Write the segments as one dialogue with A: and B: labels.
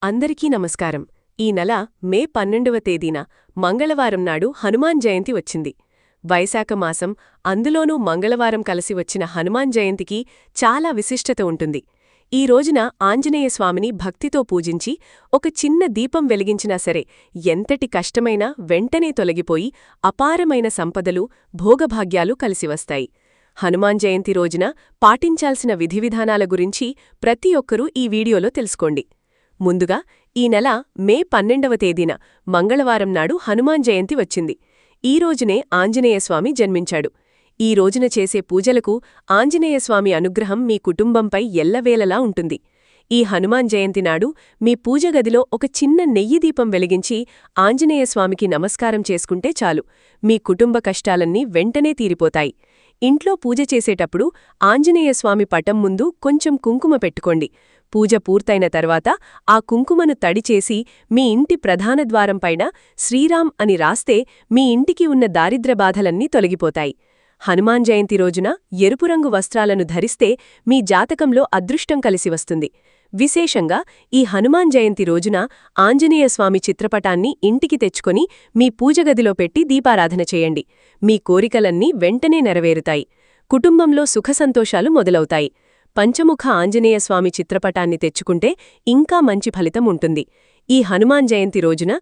A: అందరికీ నమస్కారం. ఈ నెల మే 12వ తేదీన మంగళవారం నాడు హనుమాన్ జయంతి వచ్చింది. వైశాఖ మాసం, అందులోనూ మంగళవారం కలిసి వచ్చిన హనుమాన్ జయంతికి చాలా విశిష్టత ఉంటుంది. ఈ రోజున ఆంజనేయస్వామిని భక్తితో పూజించి ఒక చిన్న దీపం వెలిగించినా సరే ఎంతటి కష్టమైనా వెంటనే తొలగిపోయి అపారమైన సంపదలు, భోగభాగ్యాలు కలిసివస్తాయి. హనుమాన్ జయంతి రోజున పాటించాల్సిన విధివిధానాల గురించి ప్రతి ఒక్కరూ ఈ వీడియోలో తెలుసుకోండి. ముందుగా ఈ నెల మే 12వ తేదీన మంగళవారం నాడు హనుమాన్ జయంతి వచ్చింది. ఈ రోజునే ఆంజనేయస్వామి జన్మించాడు. ఈ రోజున చేసే పూజలకు ఆంజనేయస్వామి అనుగ్రహం మీ కుటుంబంపై ఎల్లవేళలా ఉంటుంది. ఈ హనుమాన్ జయంతి నాడు మీ పూజగదిలో ఒక చిన్న నెయ్యి దీపం వెలిగించి ఆంజనేయస్వామికి నమస్కారం చేసుకుంటే చాలు, మీ కుటుంబ కష్టాలన్నీ వెంటనే తీరిపోతాయి. ఇంట్లో పూజ చేసేటప్పుడు ఆంజనేయస్వామి పటం ముందు కొంచెం కుంకుమ పెట్టుకోండి. పూజ పూర్తయిన తర్వాత ఆ కుంకుమను తడిచేసి మీ ఇంటి ప్రధాన ద్వారంపైన శ్రీరామ్ అని రాస్తే మీ ఇంటికి ఉన్న దారిద్ర్యబాధలన్నీ తొలగిపోతాయి. హనుమాన్ జయంతి రోజున ఎరుపు రంగు వస్త్రాలను ధరిస్తే మీ జాతకంలో అదృష్టం కలిసివస్తుంది. విశేషంగా ఈ హనుమాన్ జయంతి రోజున ఆంజనేయస్వామి చిత్రపటాన్ని ఇంటికి తెచ్చుకొని మీ పూజగదిలో పెట్టి దీపారాధన చేయండి. మీ కోరికలన్నీ వెంటనే నెరవేరుతాయి. కుటుంబంలో సుఖసంతోషాలు మొదలవుతాయి. పంచముఖ ఆంజనేయస్వామి చిత్రపటాన్ని తెచ్చుకుంటే ఇంకా మంచి ఫలితం ఉంటుంది. ఈ హనుమాన్ జయంతి రోజున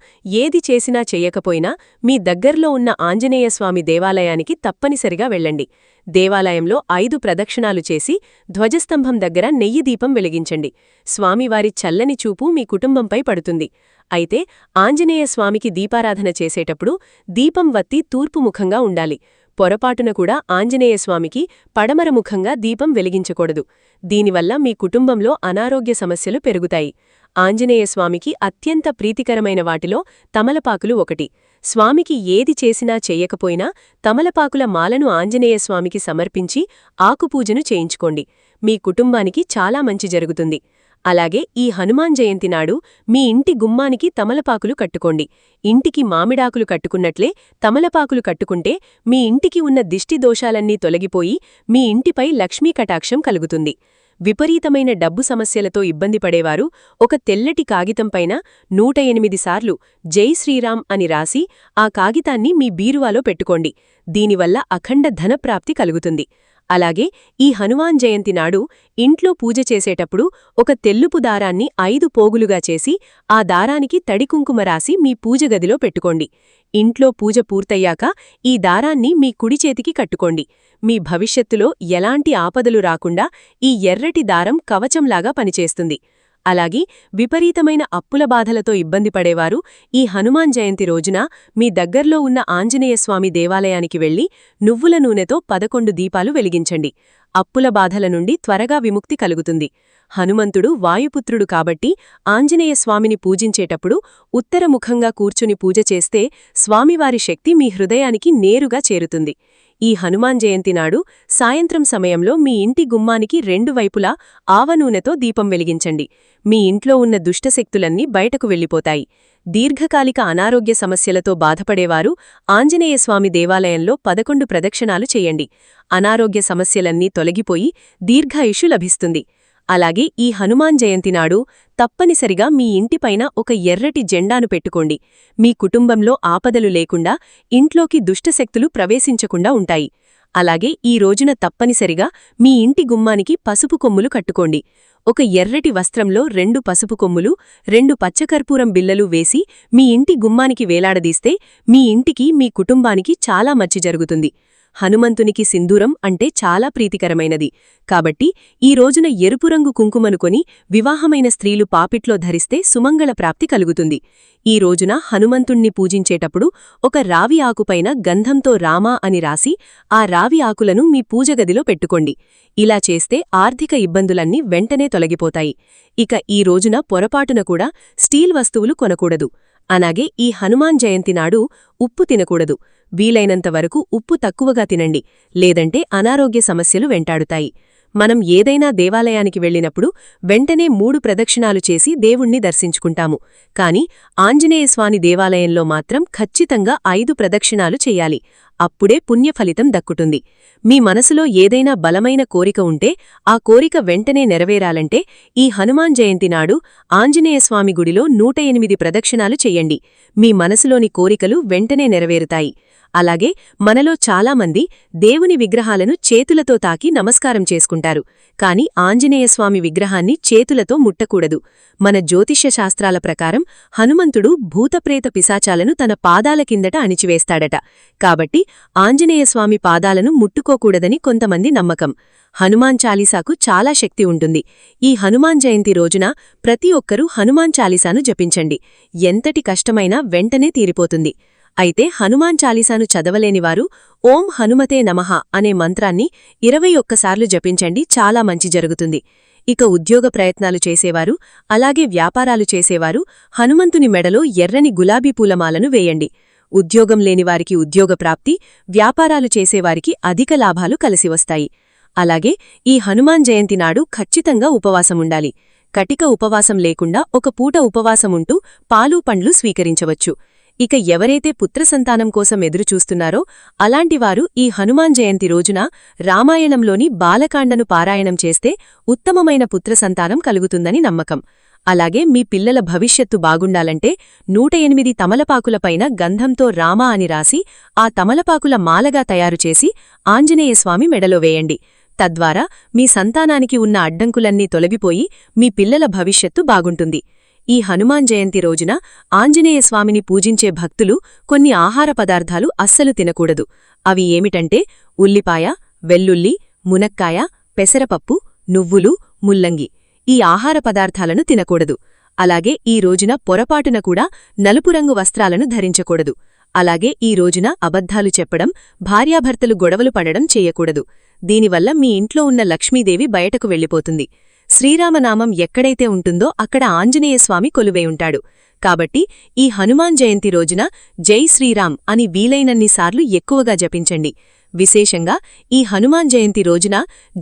A: ఏది చేసినా చెయ్యకపోయినా మీ దగ్గర్లో ఉన్న ఆంజనేయస్వామి దేవాలయానికి తప్పనిసరిగా వెళ్ళండి. దేవాలయంలో 5 ప్రదక్షిణాలు చేసి ధ్వజస్తంభం దగ్గర నెయ్యి దీపం వెలిగించండి. స్వామివారి చల్లని చూపు మీ కుటుంబంపై పడుతుంది. అయితే ఆంజనేయస్వామికి దీపారాధన చేసేటప్పుడు దీపం వత్తి తూర్పు ముఖంగా ఉండాలి. పొరపాటున కూడా ఆంజనేయస్వామికి పడమరముఖంగా దీపం వెలిగించకూడదు. దీనివల్ల మీ కుటుంబంలో అనారోగ్య సమస్యలు పెరుగుతాయి. ఆంజనేయస్వామికి అత్యంత ప్రీతికరమైన వాటిలో తమలపాకులు ఒకటి. స్వామికి ఏది చేసినా చెయ్యకపోయినా తమలపాకుల మాలను ఆంజనేయస్వామికి సమర్పించి ఆకుపూజను చేయించుకోండి. మీ కుటుంబానికి చాలా మంచి జరుగుతుంది. అలాగే ఈ హనుమాన్ జయంతి నాడు మీ ఇంటి గుమ్మానికి తమలపాకులు కట్టుకోండి. ఇంటికి మామిడాకులు కట్టుకున్నట్లే తమలపాకులు కట్టుకుంటే మీ ఇంటికి ఉన్న దిష్టి దోషాలన్నీ తొలగిపోయి మీ ఇంటిపై లక్ష్మీ కటాక్షం కలుగుతుంది. విపరీతమైన డబ్బు సమస్యలతో ఇబ్బంది పడేవారు ఒక తెల్లటి కాగితంపైన 108 సార్లు జై శ్రీరామ్ అని రాసి ఆ కాగితాన్ని మీ బీరువాలో పెట్టుకోండి. దీనివల్ల అఖండ ధనప్రాప్తి కలుగుతుంది. అలాగే ఈ హనుమాన్ జయంతి నాడు ఇంట్లో పూజ చేసేటప్పుడు ఒక తెల్లుపు దారాన్ని 5 పోగులుగా చేసి ఆ దారానికి తడికుంకుమ రాసి మీ పూజగదిలో పెట్టుకోండి. ఇంట్లో పూజ పూర్తయ్యాక ఈ దారాన్ని మీ కుడి చేతికి కట్టుకోండి. మీ భవిష్యత్తులో ఎలాంటి ఆపదలు రాకుండా ఈ ఎర్రటి దారం కవచంలాగా పనిచేస్తుంది. అలాగే విపరీతమైన అప్పుల బాధలతో ఇబ్బంది పడేవారు ఈ హనుమాన్ జయంతి రోజున మీ దగ్గర్లో ఉన్న ఆంజనేయస్వామి దేవాలయానికి వెళ్లి నువ్వుల నూనెతో 11 దీపాలు వెలిగించండి. అప్పుల బాధల నుండి త్వరగా విముక్తి కలుగుతుంది. హనుమంతుడు వాయుపుత్రుడు కాబట్టి ఆంజనేయస్వామిని పూజించేటప్పుడు ఉత్తరముఖంగా కూర్చుని పూజ చేస్తే స్వామివారి శక్తి మీ హృదయానికి నేరుగా చేరుతుంది. ఈ హనుమాన్ జయంతి నాడు సాయంత్రం సమయంలో మీ ఇంటి గుమ్మానికి 2 వైపులా ఆవనూనెతో దీపం వెలిగించండి. మీ ఇంట్లో ఉన్న దుష్టశక్తులన్నీ బయటకు వెళ్ళిపోతాయి. దీర్ఘకాలిక అనారోగ్య సమస్యలతో బాధపడేవారు ఆంజనేయస్వామి దేవాలయంలో 11 ప్రదక్షిణాలు చేయండి. అనారోగ్య సమస్యలన్నీ తొలగిపోయి దీర్ఘాయుషు లభిస్తుంది. అలాగే ఈ హనుమాన్ జయంతి నాడు తప్పనిసరిగా మీ ఇంటిపైన ఒక ఎర్రటి జెండాను పెట్టుకోండి. మీ కుటుంబంలో ఆపదలు లేకుండా, ఇంట్లోకి దుష్టశక్తులు ప్రవేశించకుండా ఉంటాయి. అలాగే ఈ రోజున తప్పనిసరిగా మీ ఇంటి గుమ్మానికి పసుపు కొమ్ములు కట్టుకోండి. ఒక ఎర్రటి వస్త్రంలో 2 పసుపు కొమ్ములు, 2 పచ్చకర్పూరం బిళ్లలు వేసి మీ ఇంటి గుమ్మానికి వేలాడదీస్తే మీ ఇంటికి, మీ కుటుంబానికి చాలా మంచి జరుగుతుంది. హనుమంతునికి సింధూరం అంటే చాలా ప్రీతికరమైనది కాబట్టి ఈ రోజున ఎరుపు రంగు కుంకుమను కొని వివాహమైన స్త్రీలు పాపిట్లో ధరిస్తే సుమంగళ ప్రాప్తి కలుగుతుంది. ఈ రోజున హనుమంతుణ్ణి పూజించేటప్పుడు ఒక రావి ఆకుపైన గంధంతో రామా అని రాసి ఆ రావి ఆకులను మీ పూజగదిలో పెట్టుకోండి. ఇలా చేస్తే ఆర్థిక ఇబ్బందులన్నీ వెంటనే తొలగిపోతాయి. ఇక ఈ రోజున పొరపాటున కూడా స్టీల్ వస్తువులు కొనకూడదు. అలాగే ఈ హనుమాన్ జయంతి నాడు ఉప్పు తినకూడదు. వీలైనంతవరకు ఉప్పు తక్కువగా తినండి, లేదంటే అనారోగ్య సమస్యలు వెంటాడుతాయి. మనం ఏదైనా దేవాలయానికి వెళ్ళినప్పుడు వెంటనే 3 ప్రదక్షిణాలు చేసి దేవుణ్ణి దర్శించుకుంటాము కాని ఆంజనేయస్వామి దేవాలయంలో మాత్రం ఖచ్చితంగా 5 ప్రదక్షిణాలు చెయ్యాలి. అప్పుడే పుణ్యఫలితం దక్కుతుంది. మీ మనసులో ఏదైనా బలమైన కోరిక ఉంటే ఆ కోరిక వెంటనే నెరవేరాలంటే ఈ హనుమాన్ జయంతి నాడు ఆంజనేయస్వామి గుడిలో 108 ప్రదక్షిణాలు చెయ్యండి. మీ మనసులోని కోరికలు వెంటనే నెరవేరుతాయి. అలాగే మనలో చాలామంది దేవుని విగ్రహాలను చేతులతో తాకి నమస్కారం చేసుకుంటారు. కాని ఆంజనేయస్వామి విగ్రహాన్ని చేతులతో ముట్టకూడదు. మన జ్యోతిష్య శాస్త్రాల ప్రకారం హనుమంతుడు భూతప్రేత పిశాచాలను తన పాదాల కిందట అణిచివేస్తాడట. కాబట్టి ఆంజనేయస్వామి పాదాలను ముట్టుకోకూడదని కొంతమంది నమ్మకం. హనుమాన్ చాలీసాకు చాలా శక్తి ఉంటుంది. ఈ హనుమాన్ జయంతి రోజున ప్రతి ఒక్కరూ హనుమాన్ చాలీసాను జపించండి. ఎంతటి కష్టమైనా వెంటనే తీరిపోతుంది. అయితే హనుమాన్ చాలీసాను చదవలేనివారు ఓం హనుమతే నమః అనే మంత్రాన్ని 21 సార్లు జపించండి. చాలా మంచి జరుగుతుంది. ఇక ఉద్యోగ ప్రయత్నాలు చేసేవారు అలాగే వ్యాపారాలు చేసేవారు హనుమంతుని మెడలో ఎర్రని గులాబీ పూలమాలను వేయండి. ఉద్యోగం లేనివారికి ఉద్యోగ ప్రాప్తి, వ్యాపారాలు చేసేవారికి అధిక లాభాలు కలిసివస్తాయి. అలాగే ఈ హనుమాన్ జయంతి నాడు ఖచ్చితంగా ఉపవాసముండాలి. కటిక ఉపవాసం లేకుండా ఒక పూట ఉపవాసముంటూ పాలు పండ్లు స్వీకరించవచ్చు. ఇక ఎవరైతే పుత్రసంతానం కోసం ఎదురుచూస్తున్నారో అలాంటివారు ఈ హనుమాన్ జయంతి రోజున రామాయణంలోని బాలకాండను పారాయణం చేస్తే ఉత్తమమైన పుత్రసంతానం కలుగుతుందని నమ్మకం. అలాగే మీ పిల్లల భవిష్యత్తు బాగుండాలంటే 108 తమలపాకులపైన గంధంతో రామ అని రాసి ఆ తమలపాకుల మాలగా తయారుచేసి ఆంజనేయస్వామి మెడలో వేయండి. తద్వారా మీ సంతానానికి ఉన్న అడ్డంకులన్నీ తొలగిపోయి మీ పిల్లల భవిష్యత్తు బాగుంటుంది. ఈ హనుమాన్ జయంతి రోజున ఆంజనేయస్వామిని పూజించే భక్తులు కొన్ని ఆహార పదార్థాలు అస్సలు తినకూడదు. అవి ఏమిటంటే ఉల్లిపాయ, వెల్లుల్లి, మునక్కాయ, పెసరపప్పు, నువ్వులు, ముల్లంగి. ఈ ఆహార పదార్థాలను తినకూడదు. అలాగే ఈ రోజున పొరపాటున కూడా నలుపు రంగు వస్త్రాలను ధరించకూడదు. అలాగే ఈ రోజున అబద్ధాలు చెప్పడం, భార్యాభర్తలు గొడవలు పడడం చేయకూడదు. దీనివల్ల మీ ఇంట్లో ఉన్న లక్ష్మీదేవి బయటకు వెళ్ళిపోతుంది. శ్రీరామనామం ఎక్కడైతే ఉంటుందో అక్కడ ఆంజనేయస్వామి కొలువై ఉంటాడు. కాబట్టి ఈ హనుమాన్ జయంతి రోజున జై శ్రీరామ్ అని వీలైనన్నిసార్లు ఎక్కువగా జపించండి. విశేషంగా ఈ హనుమాన్ జయంతి రోజున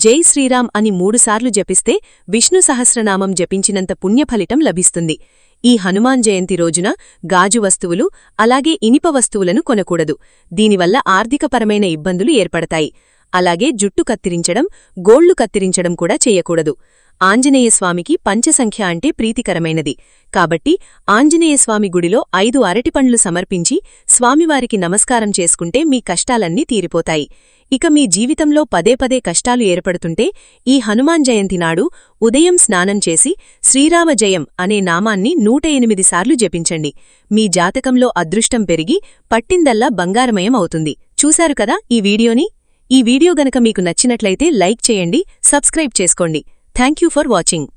A: జై శ్రీరామ్ అని 3 సార్లు జపిస్తే విష్ణు సహస్రనామం జపించినంత పుణ్యఫలితం లభిస్తుంది. ఈ హనుమాన్ జయంతి రోజున గాజు వస్తువులు అలాగే ఇనిప వస్తువులను కొనకూడదు. దీనివల్ల ఆర్థికపరమైన ఇబ్బందులు ఏర్పడతాయి. అలాగే జుట్టు కత్తిరించడం, గోళ్లు కత్తిరించడం కూడా చేయకూడదు. ఆంజనేయస్వామికి పంచసంఖ్య అంటే ప్రీతికరమైనది. కాబట్టి ఆంజనేయస్వామి గుడిలో 5 అరటిపండ్లు సమర్పించి స్వామివారికి నమస్కారం చేసుకుంటే మీ కష్టాలన్నీ తీరిపోతాయి. ఇక మీ జీవితంలో పదే పదే కష్టాలు ఏర్పడుతుంటే ఈ హనుమాన్ జయంతి నాడు ఉదయం స్నానం చేసి శ్రీరామ జయం అనే నామాన్ని 108 సార్లు జపించండి. మీ జాతకంలో అదృష్టం పెరిగి పట్టిందల్లా బంగారమయం అవుతుంది. చూశారు కదా ఈ వీడియోని? ఈ వీడియో గనక మీకు నచ్చినట్లయితే లైక్ చేయండి, సబ్స్క్రైబ్ చేసుకోండి. Thank you for watching.